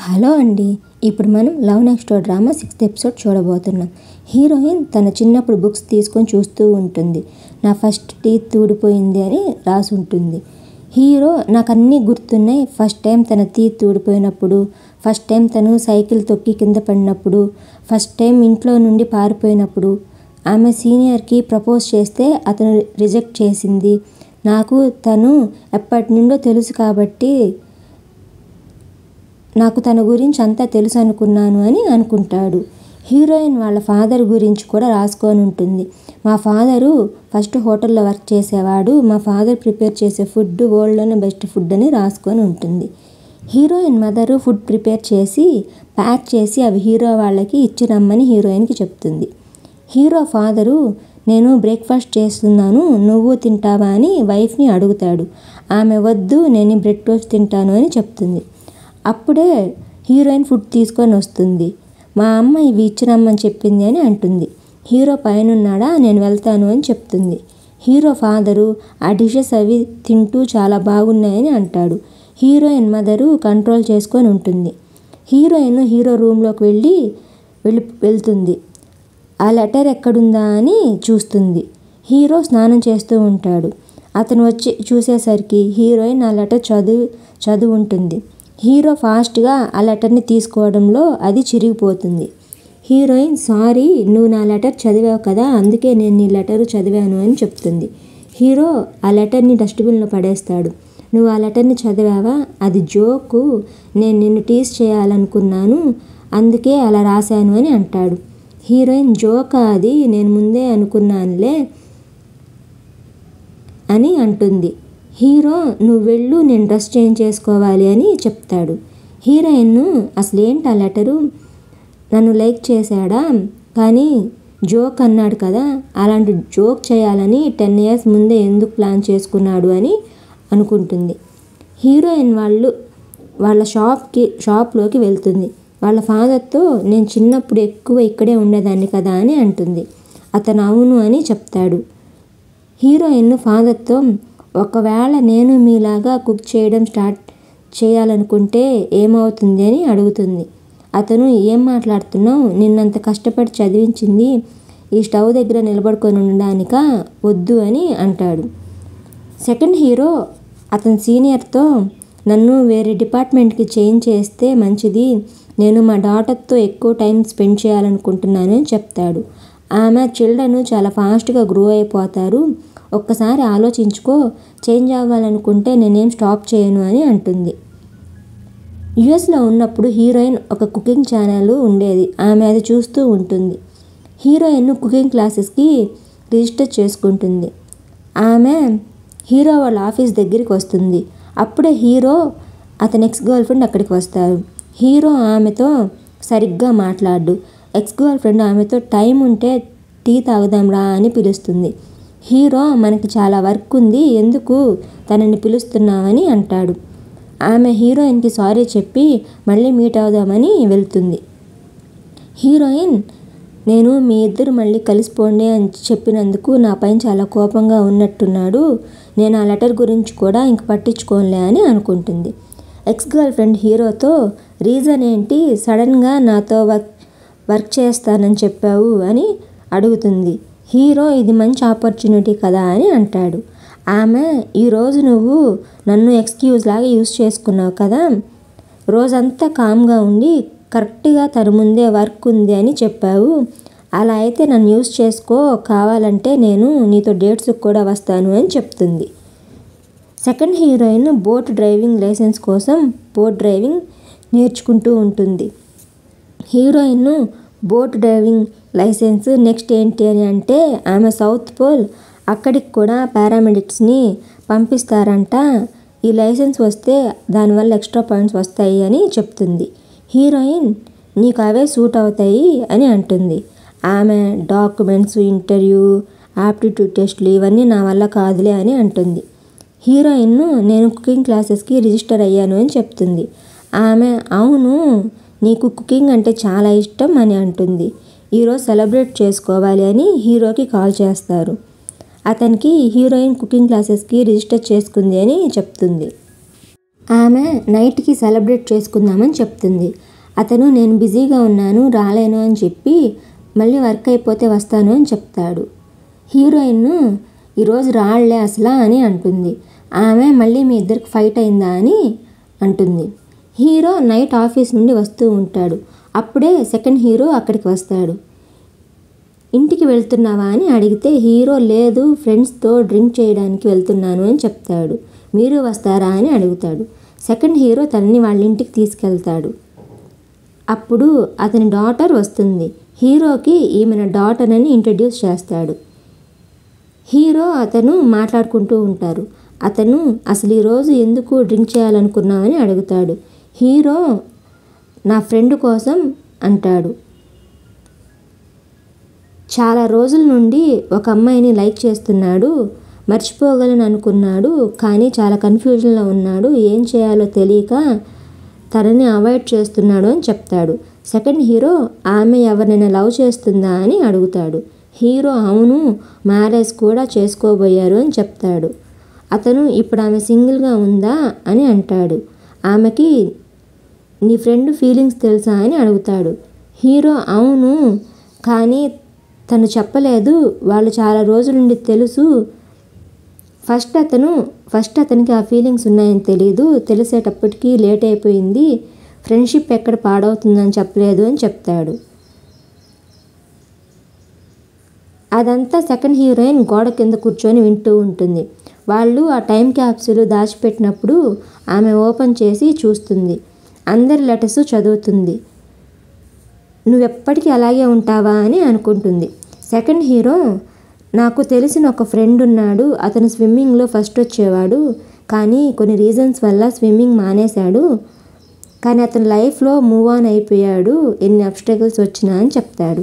Hello అండి. ఇప్పుడు మనం love next door drama 6th episode చూడబోతున్నాం. హీరోయిన్ తన చిన్నప్పుడు బుక్స్ తీసుకొని చూస్తూ ఉంటుంది. నా ఫస్ట్ టీత్ ఊడిపోయింది అని రాసి ఉంటుంది. హీరో నాకు అన్నీ గుర్తున్నాయి. ఫస్ట్ టైం తన టీత్ ఊడిపోయినప్పుడు, ఫస్ట్ టైం తను సైకిల్ తొక్కి కింద పడినప్పుడు, ఫస్ట్ టైం ఇంట్లో నుండి పారిపోయినప్పుడు, ఆమె సీనియర్కి ప్రపోజ్ చేస్తే అతను రిజెక్ట్ చేసింది, నాకు తను ఎప్పటి నుండో తెలుసు కాబట్టి నాకు తన గురించి అంతా తెలుసు అనుకున్నాను అని అనుకుంటాడు. హీరోయిన్ వాళ్ళ ఫాదర్ గురించి కూడా రాసుకొని ఉంటుంది. మా ఫాదరు ఫస్ట్ హోటల్లో వర్క్ చేసేవాడు, మా ఫాదర్ ప్రిపేర్ చేసే ఫుడ్ వరల్డ్లోనే బెస్ట్ ఫుడ్ అని రాసుకొని ఉంటుంది. హీరోయిన్ మదరు ఫుడ్ ప్రిపేర్ చేసి ప్యాక్ చేసి అవి హీరో వాళ్ళకి ఇచ్చి రమ్మని హీరోయిన్కి చెప్తుంది. హీరో ఫాదరు నేను బ్రేక్ఫాస్ట్ చేస్తున్నాను, నువ్వు తింటావా అని వైఫ్ని అడుగుతాడు. ఆమె వద్దు, నేను బ్రెడ్ టోస్ట్ తింటాను అని చెప్తుంది. అప్పుడే హీరోయిన్ ఫుడ్ తీసుకొని వస్తుంది. మా అమ్మ ఇవి ఇచ్చిరమ్మని చెప్పింది అని అంటుంది. హీరో పైనున్నాడా, నేను వెళ్తాను అని చెప్తుంది. హీరో ఫాదరు ఆ డిషెస్ అవి తింటూ చాలా బాగున్నాయని అంటాడు. హీరోయిన్ మదరు కంట్రోల్ చేసుకొని ఉంటుంది. హీరోయిన్ హీరో రూమ్లోకి వెళ్తుంది. ఆ లెటర్ ఎక్కడుందా అని చూస్తుంది. హీరో స్నానం చేస్తూ ఉంటాడు. అతను వచ్చి చూసేసరికి హీరోయిన్ ఆ లెటర్ చదువు ఉంటుంది. హీరో ఫాస్ట్గా ఆ లెటర్ని తీసుకోవడంలో అది చిరిగిపోతుంది. హీరోయిన్ సారీ, నువ్వు నా లెటర్ చదివావు కదా, అందుకే నేను నీ లెటరు చదివాను అని చెప్తుంది. హీరో ఆ లెటర్ని డస్ట్బిన్లో పడేస్తాడు. నువ్వు ఆ లెటర్ని చదివావా, అది జోకు, నేను నిన్ను టీజ్ చేయాలనుకున్నాను, అందుకే అలా రాశాను అని అంటాడు. హీరోయిన్ జోకా అది, నేను ముందే అనుకున్నానులే అని అంటుంది. హీరో నువ్వు వెళ్ళు, నేను డ్రెస్ చేంజ్ చేసుకోవాలి అని చెప్తాడు. హీరోయిన్ అసలేంటి ఆ లెటరు, నన్ను లైక్ చేశాడా, కానీ జోక్ అన్నాడు కదా, అలాంటి జోక్ చేయాలని 10 years ముందే ఎందుకు ప్లాన్ చేసుకున్నాడు అని అనుకుంటుంది. హీరోయిన్ వాళ్ళ షాప్లోకి వెళ్తుంది. వాళ్ళ ఫాదర్తో నేను చిన్నప్పుడు ఎక్కువ ఇక్కడే ఉండేదాన్ని కదా అని అంటుంది. అతను అవును అని చెప్తాడు. హీరోయిన్ ఫాదర్తో ఒకవేళ నేను మీలాగా కుక్ చేయడం స్టార్ట్ చేయాలనుకుంటే ఏమవుతుంది అని అడుగుతుంది. అతను ఏం మాట్లాడుతున్నావు, నిన్నంత కష్టపడి చదివించింది ఈ స్టవ్ దగ్గర నిలబడుకొని ఉండడానికా, వద్దు అని అంటాడు. సెకండ్ హీరో అతని సీనియర్తో నన్ను వేరే డిపార్ట్మెంట్కి చేంజ్ చేస్తే మంచిది, నేను మా డాటర్తో ఎక్కువ టైం స్పెండ్ చేయాలనుకుంటున్నాను అని చెప్తాడు. ఆమె చిల్డ్రన్ చాలా ఫాస్ట్గా గ్రో అయిపోతారు, ఒక్కసారి ఆలోచించుకో, చేంజ్ అవ్వాలనుకుంటే నేనేం స్టాప్ చేయను అని అంటుంది. యుఎస్లో ఉన్నప్పుడు హీరోయిన్ ఒక కుకింగ్ ఛానల్ ఉండేది, ఆమె అది చూస్తూ ఉంటుంది. హీరోయిన్ కుకింగ్ క్లాసెస్కి రిజిస్టర్ చేసుకుంటుంది. ఆమె హీరో వాళ్ళ ఆఫీస్ దగ్గరికి వస్తుంది. అప్పుడే హీరో అతని ఎక్స్ గర్ల్ ఫ్రెండ్ అక్కడికి వస్తారు. హీరో ఆమెతో సరిగ్గా మాట్లాడు. ఎక్స్ గర్ల్ ఫ్రెండ్ ఆమెతో టైం ఉంటే టీ తాగుదాం రా అని పిలుస్తుంది. హీరో మనకి చాలా వర్క్ ఉంది, ఎందుకు తనని పిలుస్తున్నామని అంటాడు. ఆమె హీరోయిన్కి సారీ చెప్పి మళ్ళీ మీట్ అవుదామని వెళ్తుంది. హీరోయిన్ నేను మీ ఇద్దరు మళ్ళీ కలిసిపోండి అని చెప్పినందుకు నా పైన చాలా కోపంగా ఉన్నట్టున్నాడు, నేను ఆ లెటర్ గురించి కూడా ఇంక పట్టించుకోనులే అని అనుకుంటుంది. ఎక్స్ గర్ల్ ఫ్రెండ్ హీరోతో రీజన్ ఏంటి, సడన్గా నాతో వర్క్ చేస్తానని చెప్పావు అని అడుగుతుంది. హీరో ఇది మంచి ఆపర్చునిటీ కదా అని అంటాడు. ఆమె ఈరోజు నువ్వు నన్ను ఎక్స్క్యూజ్ లాగా యూజ్ చేసుకున్నావు కదా, రోజంతా కామ్గా ఉండి కరెక్ట్గా తన ముందే వర్క్ ఉంది అని చెప్పావు, అలా అయితే నన్ను యూజ్ చేసుకో, కావాలంటే నేను నీతో డేట్స్కి కూడా వస్తాను అని చెప్తుంది. Second heroine boat driving licence కోసం బోట్ డ్రైవింగ్ నేర్చుకుంటూ ఉంటుంది. Heroine boat driving licence next ఏంటి అని అంటే ఆమె సౌత్ పోల్, అక్కడికి కూడా పారామెడిక్స్ని పంపిస్తారంట, ఈ లైసెన్స్ వస్తే దానివల్ల ఎక్స్ట్రా పాయింట్స్ వస్తాయి అని చెప్తుంది. హీరోయిన్ నీకు అవే సూట్ అవుతాయి అని అంటుంది. ఆమె డాక్యుమెంట్స్, ఇంటర్వ్యూ, ఆప్టిట్యూడ్ టెస్ట్లు ఇవన్నీ నా వల్ల కాదులే అని అంటుంది. హీరోయిన్ నేను కుకింగ్ క్లాసెస్కి రిజిస్టర్ అయ్యాను అని చెప్తుంది. ఆమె అవును, నీకు కుకింగ్ అంటే చాలా ఇష్టం అని అంటుంది. ఈరోజు సెలబ్రేట్ చేసుకోవాలి అని హీరోకి కాల్ చేస్తారు. అతనికి హీరోయిన్ కుకింగ్ క్లాసెస్కి రిజిస్టర్ చేసుకుంది అని చెప్తుంది. ఆమె నైట్కి సెలబ్రేట్ చేసుకుందామని చెప్తుంది. అతను నేను బిజీగా ఉన్నాను రాలేను అని చెప్పి మళ్ళీ వర్క్ అయిపోతే వస్తాను అని చెప్తాడు. హీరోయిన్ ఈరోజు రాళ్లే అసలా అని అంటుంది. ఆమె మళ్ళీ మీ ఇద్దరికి ఫైట్ అయిందా అని అంటుంది. హీరో నైట్ ఆఫీస్ నుండి వస్తూ ఉంటాడు. అప్పుడే సెకండ్ హీరో అక్కడికి వస్తాడు. ఇంటికి వెళ్తున్నావా అని అడిగితే హీరో లేదు ఫ్రెండ్స్తో డ్రింక్ చేయడానికి వెళ్తున్నాను అని చెప్తాడు. మీరు వస్తారా అని అడుగుతాడు. సెకండ్ హీరో తనని వాళ్ళ ఇంటికి తీసుకెళ్తాడు. అప్పుడు అతని డాటర్ వస్తుంది. హీరోకి ఈమె నా డాటర్ అని ఇంట్రడ్యూస్ చేస్తాడు. హీరో అతను మాట్లాడుకుంటూ ఉంటారు. అతను అసలు ఈరోజు ఎందుకు డ్రింక్ చేయాలనుకున్నామని అడుగుతాడు. హీరో నా ఫ్రెండ్ కోసం అంటాడు. చాలా రోజుల నుండి ఒక అమ్మాయిని లైక్ చేస్తున్నాడు, మర్చిపోగలను అనుకున్నాడు, కానీ చాలా కన్ఫ్యూజన్లో ఉన్నాడు, ఏం చేయాలో తెలియక తనని అవాయిడ్ చేస్తున్నాడు అని చెప్తాడు. సెకండ్ హీరో ఆమె ఎవరినైనా లవ్ చేస్తుందా అని అడుగుతాడు. హీరో అవును మ్యారేజ్ కూడా చేసుకోబోయారు అని చెప్తాడు. అతను ఇప్పుడు ఆమె సింగిల్గా ఉందా అని అంటాడు. ఆమెకి నీ ఫ్రెండ్ ఫీలింగ్స్ తెలుసా అని అడుగుతాడు. హీరో అవును కానీ తను చెప్పలేదు, వాళ్ళు చాలా రోజుల నుండి తెలుసు, ఫస్ట్ అతనికి ఆ ఫీలింగ్స్ ఉన్నాయని తెలీదు, తెలిసేటప్పటికీ లేట్ అయిపోయింది, ఫ్రెండ్షిప్ ఎక్కడ పాడవుతుందని చెప్పలేదు అని చెప్తాడు. అదంతా సెకండ్ హీరోయిన్ గోడ కింద కూర్చొని వింటూ ఉంటుంది. వాళ్ళు ఆ టైం క్యాప్సూల్ దాచిపెట్టినప్పుడు ఆమె ఓపెన్ చేసి చూస్తుంది. అందరి లెటర్స్ చదువుతుంది. నువ్వెప్పటికీ అలాగే ఉంటావా అని అనుకుంటుంది. సెకండ్ హీరో నాకు తెలిసిన ఒక ఫ్రెండ్ ఉన్నాడు, అతను స్విమ్మింగ్లో ఫస్ట్ వచ్చేవాడు, కానీ కొన్ని రీజన్స్ వల్ల స్విమ్మింగ్ మానేశాడు, కానీ అతని లైఫ్లో మూవ్ ఆన్ అయిపోయాడు ఎన్ని అబ్స్టకల్స్ వచ్చినా అని చెప్తాడు.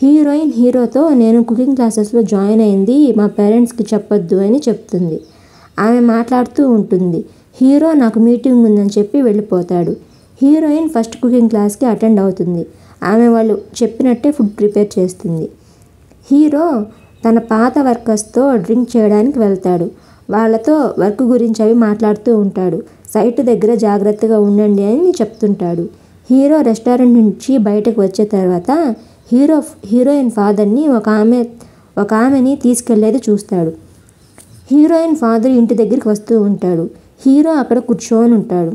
హీరోయిన్ హీరోతో నేను కుకింగ్ క్లాసెస్లో జాయిన్ అయింది, మా పేరెంట్స్కి చెప్పొద్దు అని చెప్తుంది. ఆమె మాట్లాడుతూ ఉంటుంది. హీరో నాకు మీటింగ్ ఉందని చెప్పి వెళ్ళిపోతాడు. హీరోయిన్ ఫస్ట్ కుకింగ్ క్లాస్కి అటెండ్ అవుతుంది. ఆమె వాళ్ళు చెప్పినట్టే ఫుడ్ ప్రిపేర్ చేస్తుంది. హీరో తన పాత వర్కర్స్తో డ్రింక్ చేయడానికి వెళ్తాడు. వాళ్ళతో వర్క్ గురించి అవి మాట్లాడుతూ ఉంటాడు. సైట్ దగ్గర జాగ్రత్తగా ఉండండి అని చెప్తుంటాడు. హీరో రెస్టారెంట్ నుంచి బయటకు వచ్చే తర్వాత హీరోయిన్ ఫాదర్ని ఒక ఆమెని తీసుకెళ్లేది చూస్తాడు. హీరోయిన్ ఫాదర్ ఇంటి దగ్గరికి వస్తూ ఉంటాడు. హీరో అక్కడ కూర్చొని ఉంటాడు.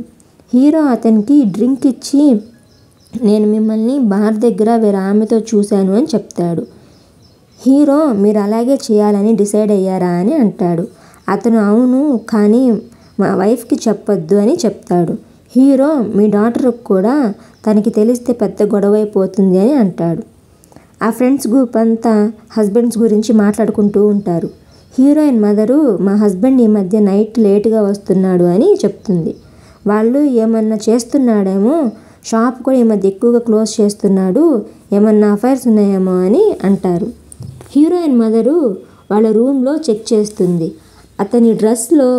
హీరో అతనికి డ్రింక్ ఇచ్చి నేను మిమ్మల్ని బార్ దగ్గర వేరే ఆమెతో చూశాను అని చెప్తాడు. హీరో మీరు అలాగే చేయాలని డిసైడ్ అయ్యారా అని అంటాడు. అతను అవును కానీ మా వైఫ్కి చెప్పొద్దు అని చెప్తాడు. హీరో మీ డాటర్కి కూడా తనకి తెలిస్తే పెద్ద గొడవ అయిపోతుంది అని అంటాడు. ఆ ఫ్రెండ్స్ గ్రూప్ అంతా హస్బెండ్స్ గురించి మాట్లాడుకుంటూ ఉంటారు. హీరోయిన్ మదరు మా హస్బెండ్ ఈ మధ్య నైట్ లేటుగా వస్తున్నాడు అని చెప్తుంది. వాళ్ళు ఏమన్నా చేస్తున్నాడేమో, షాప్ కూడా ఈ మధ్య ఎక్కువగా క్లోజ్ చేస్తున్నాడు, ఏమన్నా అఫైర్స్ ఉన్నాయేమో అని అంటారు. హీరోయిన్ మదరు వాళ్ళ రూమ్లో చెక్ చేస్తుంది. అతని డ్రెస్లో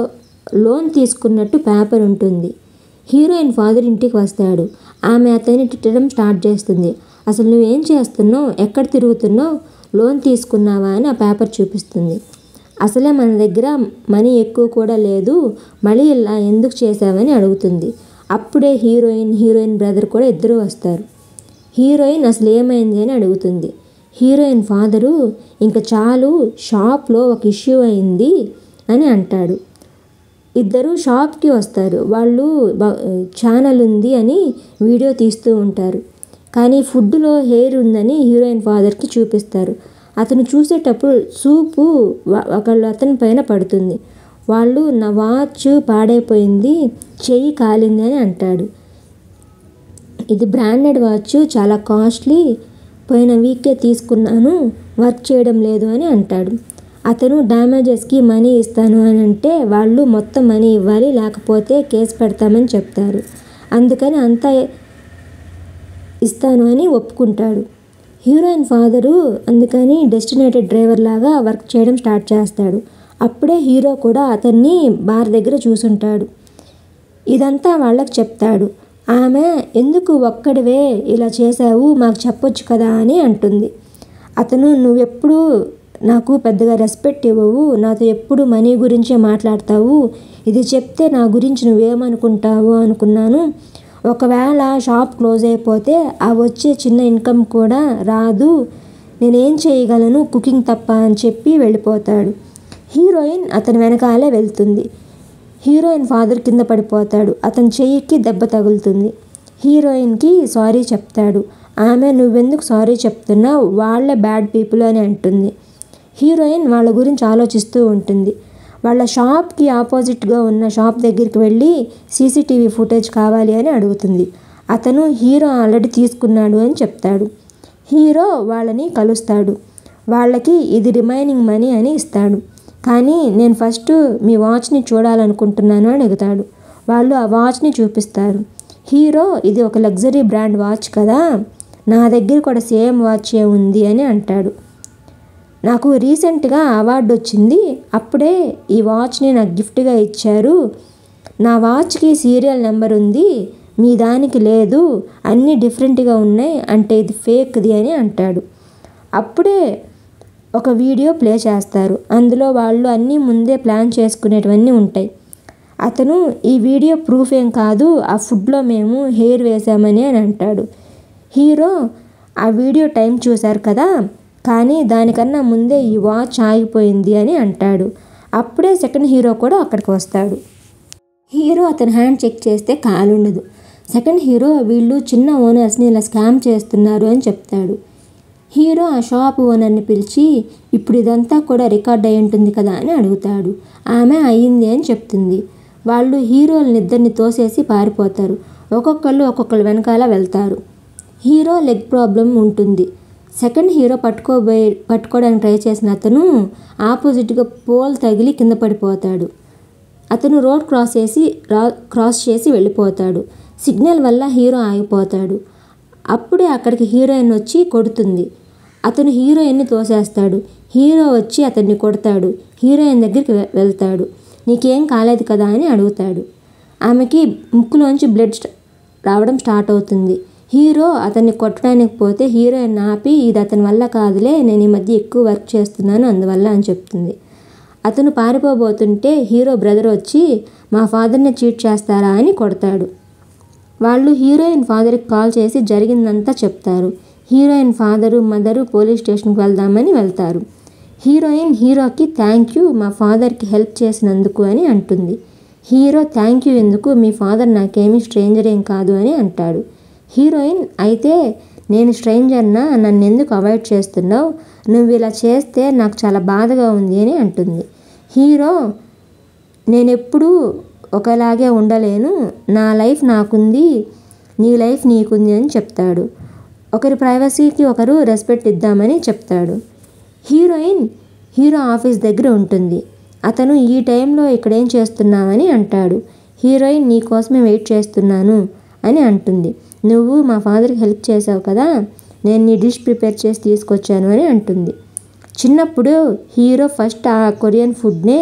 లోన్ తీసుకున్నట్టు పేపర్ ఉంటుంది. హీరోయిన్ ఫాదర్ ఇంటికి వస్తాడు. ఆమె అతన్ని తిట్టడం స్టార్ట్ చేస్తుంది. అసలు నువ్వేం చేస్తున్నావు, ఎక్కడ తిరుగుతున్నావు, లోన్ తీసుకున్నావా అని ఆ పేపర్ చూపిస్తుంది. అసలే మన దగ్గర మనీ ఎక్కువ కూడా లేదు, మళ్ళీ ఇలా ఎందుకు చేసావని అడుగుతుంది. అప్పుడే హీరోయిన్ బ్రదర్ కూడా ఇద్దరు వస్తారు. హీరోయిన్ అసలు ఏమైంది అని అడుగుతుంది. హీరోయిన్ ఫాదరు ఇంకా చాలు, షాప్లో ఒక ఇష్యూ అయింది అని అంటాడు. ఇద్దరు షాప్కి వస్తారు. వాళ్ళు ఛానల్ ఉంది అని వీడియో తీస్తూ ఉంటారు. కానీ ఫుడ్లో హెయిర్ ఉందని హీరోయిన్ ఫాదర్కి చూపిస్తారు. అతను చూసేటప్పుడు సూపు ఒకళ్ళు అతని పైన పడుతుంది. వాళ్ళు నా వాచ్ పాడైపోయింది, చెయ్యి కాలింది అని అంటాడు. ఇది బ్రాండెడ్ వాచ్, చాలా కాస్ట్లీ, పోయిన వీకే తీసుకున్నాను, వర్క్ చేయడం లేదు అని అంటాడు. అతను డ్యామేజెస్కి మనీ ఇస్తాను అని అంటే వాళ్ళు మొత్తం మనీ ఇవ్వాలి, లేకపోతే కేసు పెడతామని చెప్తారు. అందుకని అంతా ఇస్తాను అని ఒప్పుకుంటాడు. హీరోయిన్ ఫాదరు అందుకని డెస్టినేటెడ్ డ్రైవర్ లాగా వర్క్ చేయడం స్టార్ట్ చేస్తాడు. అప్పుడే హీరో కూడా అతన్ని బార్ దగ్గర చూసుంటాడు. ఇదంతా వాళ్ళకి చెప్తాడు. ఆమె ఎందుకు ఒక్కడివే ఇలా చేశావు, మాకు చెప్పొచ్చు కదా అని అంటుంది. అతను నువ్వెప్పుడు నాకు పెద్దగా రెస్పెక్ట్ ఇవ్వవు, నాతో ఎప్పుడు మనీ గురించే మాట్లాడతావు, ఇది చెప్తే నా గురించి నువ్వేమనుకుంటావు అనుకున్నాను. ఒకవేళ షాప్ క్లోజ్ అయిపోతే ఆ వచ్చే చిన్న ఇన్కమ్ కూడా రాదు. నేనేం చేయగలను కుకింగ్ తప్ప అని చెప్పి వెళ్ళిపోతాడు. హీరోయిన్ అతని వెనకాలే వెళ్తుంది. హీరోయిన్ ఫాదర్ కింద పడిపోతాడు. అతని చెయ్యికి దెబ్బ తగులుతుంది. హీరోయిన్కి సారీ చెప్తాడు. ఆమె నువ్వెందుకు సారీ చెప్తున్నావు, వాళ్ళే బ్యాడ్ పీపుల్ అని అంటుంది. హీరోయిన్ వాళ్ళ గురించి ఆలోచిస్తూ ఉంటుంది. వాళ్ళ షాప్కి ఆపోజిట్గా ఉన్న షాప్ దగ్గరికి వెళ్ళి సీసీటీవీ ఫుటేజ్ కావాలి అని అడుగుతుంది. అతను హీరో ఆల్రెడీ తీసుకున్నాడు అని చెప్తాడు. హీరో వాళ్ళని కలుస్తాడు. వాళ్ళకి ఇది రిమైనింగ్ మనీ అని ఇస్తాడు. కానీ నేను ఫస్ట్ మీ వాచ్ని చూడాలనుకుంటున్నాను అని అడుగుతాడు. వాళ్ళు ఆ వాచ్ని చూపిస్తారు. హీరో ఇది ఒక లగ్జరీ బ్రాండ్ వాచ్ కదా, నా దగ్గర కూడా సేమ్ వాచే ఉంది అని అంటాడు. నాకు రీసెంట్గా అవార్డు వచ్చింది, అప్పుడే ఈ వాచ్ని నాకు గిఫ్ట్గా ఇచ్చారు. నా వాచ్కి సీరియల్ నెంబర్ ఉంది, మీ దానికి లేదు, అన్నీ డిఫరెంట్గా ఉన్నాయి, అంటే ఇది ఫేక్ది అని అంటాడు. అప్పుడే ఒక వీడియో ప్లే చేస్తారు. అందులో వాళ్ళు అన్నీ ముందే ప్లాన్ చేసుకునేటివన్నీ ఉంటాయి. అతను ఈ వీడియో ప్రూఫ్ ఏం కాదు, ఆ ఫుడ్లో మేము హెయిర్ వేసామని అని అంటాడు. హీరో ఆ వీడియో టైం చూశారు కదా, కానీ దానికన్నా ముందే ఈ వాచ్ ఆగిపోయింది అని అంటాడు. అప్పుడే సెకండ్ హీరో కూడా అక్కడికి వస్తాడు. హీరో అతని హ్యాండ్ చెక్ చేస్తే కాలుండదు. సెకండ్ హీరో వీళ్ళు చిన్న ఓనర్స్ని ఇలా స్కామ్ చేస్తున్నారు అని చెప్తాడు. హీరో ఆ షాప్ ఓనర్ని పిలిచి ఇప్పుడు ఇదంతా కూడా రికార్డ్ అయి ఉంటుంది కదా అని అడుగుతాడు. ఆమె అయ్యింది అని చెప్తుంది. వాళ్ళు హీరోలనిద్దరిని తోసేసి పారిపోతారు. ఒక్కొక్కళ్ళు వెనకాల వెళ్తారు. హీరో లెగ్ ప్రాబ్లం ఉంటుంది. సెకండ్ హీరో పట్టుకోవడానికి ట్రై చేసిన అతను ఆపోజిట్గా పోల్ తగిలి కింద పడిపోతాడు. అతను రోడ్ క్రాస్ చేసి వెళ్ళిపోతాడు. సిగ్నల్ వల్ల హీరో ఆగిపోతాడు. అప్పుడే అక్కడికి హీరోయిన్ వచ్చి కొడుతుంది. అతను హీరోయిన్ని తోసేస్తాడు. హీరో వచ్చి అతన్ని కొడతాడు. హీరోయిన్ దగ్గరికి వెళ్తాడు. నీకేం కాలేదు కదా అని అడుగుతాడు. ఆమెకి ముక్కులోంచి బ్లడ్ రావడం స్టార్ట్ అవుతుంది. హీరో అతన్ని కొట్టడానికి పోతే హీరోయిన్ ఆపి ఇది అతని వల్ల కాదులే, నేను ఈ మధ్య ఎక్కువ వర్క్ చేస్తున్నాను అందువల్ల అని చెప్తుంది. అతను పారిపోబోతుంటే హీరో బ్రదర్ వచ్చి మా ఫాదర్ని చీట్ చేస్తారా అని కొడతాడు. వాళ్ళు హీరోయిన్ ఫాదర్కి కాల్ చేసి జరిగిందంతా చెప్తారు. హీరోయిన్ ఫాదరు మదరు పోలీస్ స్టేషన్కి వెళ్దామని వెళ్తారు. హీరోయిన్ హీరోకి థ్యాంక్ యూ మా ఫాదర్కి హెల్ప్ చేసినందుకు అని అంటుంది. హీరో థ్యాంక్ యూ ఎందుకు, మీ ఫాదర్ నాకేమీ స్ట్రేంజర్ ఏం కాదు అని అంటాడు. హీరోయిన్ అయితే నేను స్ట్రేంజర్నా, నన్ను ఎందుకు అవాయిడ్ చేస్తున్నావు, నువ్వు ఇలా చేస్తే నాకు చాలా బాధగా ఉంది అని అంటుంది. హీరో నేనెప్పుడూ ఒకలాగే ఉండలేను, నా లైఫ్ నాకుంది, నీ లైఫ్ నీకుంది అని చెప్తాడు. ఒకరి ప్రైవసీకి ఒకరు రెస్పెక్ట్ ఇద్దామని చెప్తాడు. హీరోయిన్ హీరో ఆఫీస్ దగ్గర ఉంటుంది. అతను ఈ టైంలో ఇక్కడేం చేస్తున్నావని అంటాడు. హీరోయిన్ నీ కోసమే వెయిట్ చేస్తున్నాను అని అంటుంది. నువ్వు మా ఫాదర్కి హెల్ప్ చేసావు కదా, నేను నీ డిష్ ప్రిపేర్ చేసి తీసుకొచ్చాను అని అంటుంది. చిన్నప్పుడు హీరో ఫస్ట్ ఆ కొరియన్ ఫుడ్నే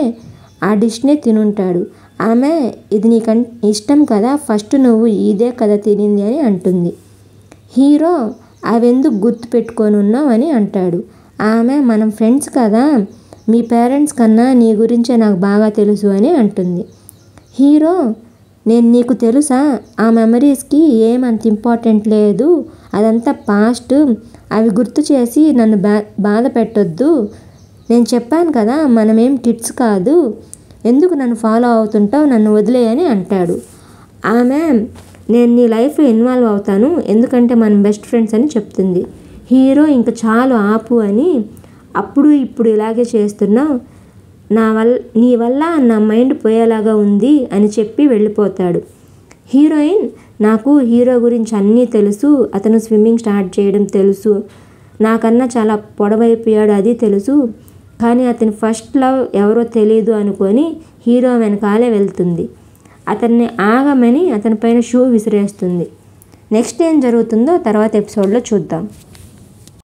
ఆ డిష్నే తినుంటాడు. ఆమె ఇది నీకు ఇష్టం కదా, ఫస్ట్ నువ్వు ఇదే కదా తినింది అని అంటుంది. హీరో అవెందుకు గుర్తు పెట్టుకొని ఉన్నావు అని అంటాడు. ఆమె మనం ఫ్రెండ్స్ కదా, మీ పేరెంట్స్ కన్నా నీ గురించే నాకు బాగా తెలుసు అని అంటుంది. హీరో నేను నీకు తెలుసా, ఆ మెమరీస్కి ఏమంత ఇంపార్టెంట్ లేదు, అదంతా పాస్ట్, అవి గుర్తు చేసి నన్ను బాధ పెట్టొద్దు, నేను చెప్పాను కదా మనమేం కిడ్స్ కాదు, ఎందుకు నన్ను ఫాలో అవుతుంటావు, నన్ను వదిలేయని అంటాడు. ఆమె నేను నీ లైఫ్లో ఇన్వాల్వ్ అవుతాను ఎందుకంటే మనం బెస్ట్ ఫ్రెండ్స్ అని చెప్తుంది. హీరో ఇంక చాలు ఆపు అని, అప్పుడు ఇప్పుడు ఇలాగే చేస్తున్నావు, నీ వల్ల నా మైండ్ పోయేలాగా ఉంది అని చెప్పి వెళ్ళిపోతాడు. హీరోయిన్ నాకు హీరో గురించి అన్నీ తెలుసు, అతను స్విమ్మింగ్ స్టార్ట్ చేయడం తెలుసు, నాకన్నా చాలా పొడవైపోయాడు అది తెలుసు, కానీ అతని ఫస్ట్ లవ్ ఎవరో తెలియదు అనుకొని హీరో వెనకాలే వెళ్తుంది. అతన్ని ఆగమని అతని పైన షూ విసిరేస్తుంది. నెక్స్ట్ ఏం జరుగుతుందో తర్వాత ఎపిసోడ్లో చూద్దాం.